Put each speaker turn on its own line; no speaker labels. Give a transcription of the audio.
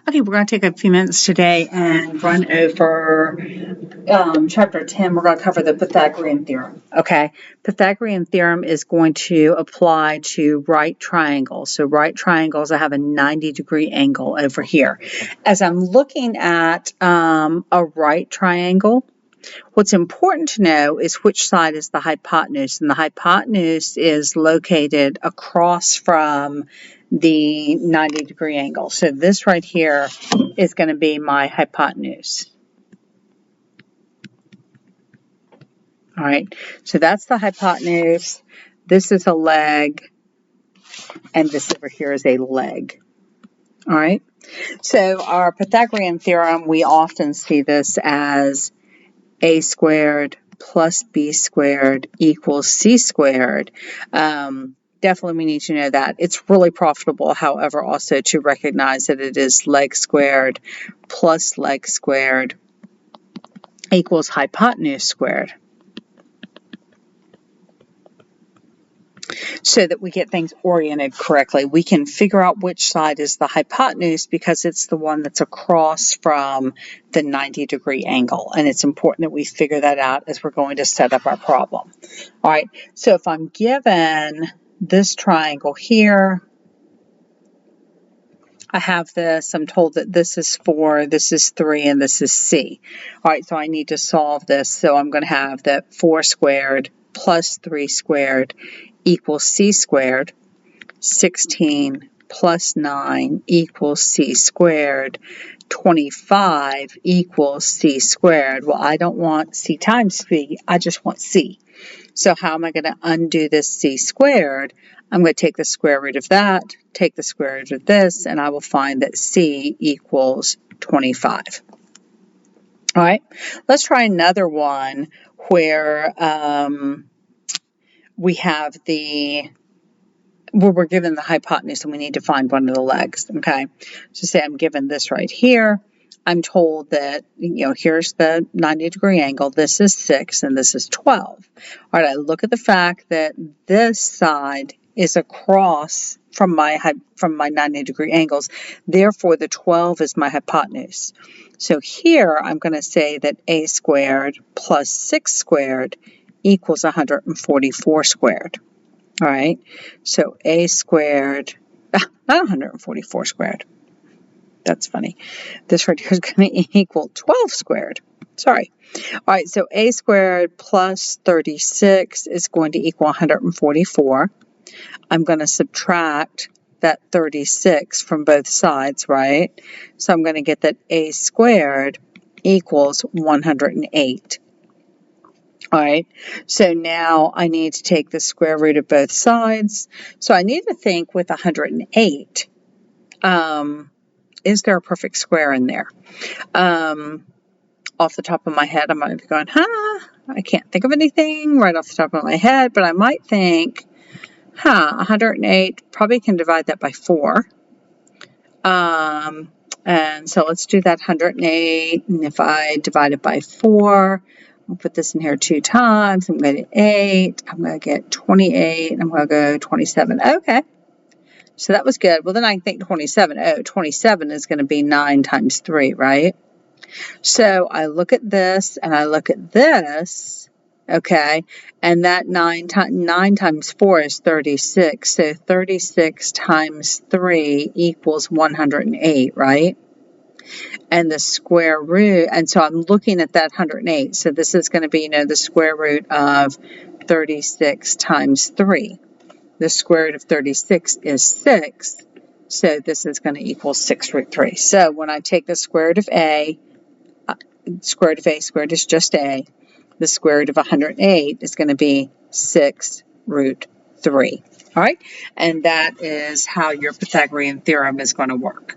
Okay, we're going to take a few minutes today and run over chapter 10. We're going to cover the Pythagorean theorem. Okay, Pythagorean theorem is going to apply to right triangles. So right triangles, I have a 90-degree angle over here. As I'm looking at a right triangle, what's important to know is which side is the hypotenuse, and the hypotenuse is located across from the 90-degree angle. So this right here is going to be my hypotenuse. All right, so that's the hypotenuse. This is a leg, and this over here is a leg. All right, so our Pythagorean theorem, we often see this as a squared plus b squared equals c squared. Definitely we need to know that. It's really profitable, however, also to recognize that it is leg squared plus leg squared equals hypotenuse squared. So that we get things oriented correctly. We can figure out which side is the hypotenuse because it's the one that's across from the 90-degree angle. And it's important that we figure that out as we're going to set up our problem. All right, so if I'm given this triangle here, I have this, I'm told that this is 4, this is 3, and this is c. All right, so I need to solve this. So I'm going to have that 4 squared plus 3 squared equals c squared. 16 plus 9 equals c squared. 25 equals c squared. Well, I don't want c times c, I just want c. So how am I going to undo this c squared? I'm going to take the square root of that, take the square root of this, and I will find that c equals 25. All right, let's try another one where we have where we're given the hypotenuse and we need to find one of the legs. Okay, so say I'm given this right here. I'm told that, here's the 90-degree angle. This is 6 and this is 12. All right, I look at the fact that this side is across from my 90-degree angles. Therefore, the 12 is my hypotenuse. So here I'm going to say that a squared plus 6 squared equals 144 squared. All right, so a squared, not 144 squared. That's funny. This right here is going to equal 12 squared. Sorry. All right, so a squared plus 36 is going to equal 144. I'm going to subtract that 36 from both sides, right? So I'm going to get that a squared equals 108. All right, so now I need to take the square root of both sides. So I need to think with 108, is there a perfect square in there? Off the top of my head, I might be going, I can't think of anything right off the top of my head, but I might think, 108, probably can divide that by 4. And so let's do that 108, and if I divide it by 4, I'll put this in here 2 times. I'm going to get 8. I'm going to get 28. I'm going to go 27. Okay. So that was good. Well, then I can think 27. Oh, 27 is going to be 9 times 3, right? So I look at this and I look at this. Okay. And that 9 times 4 is 36. So 36 times 3 equals 108, right? And the square root, and so I'm looking at that 108. So this is going to be, the square root of 36 times 3. The square root of 36 is 6. So this is going to equal 6 root 3. So when I take the square root of a, square root is just a. The square root of 108 is going to be 6 root 3. All right, and that is how your Pythagorean theorem is going to work.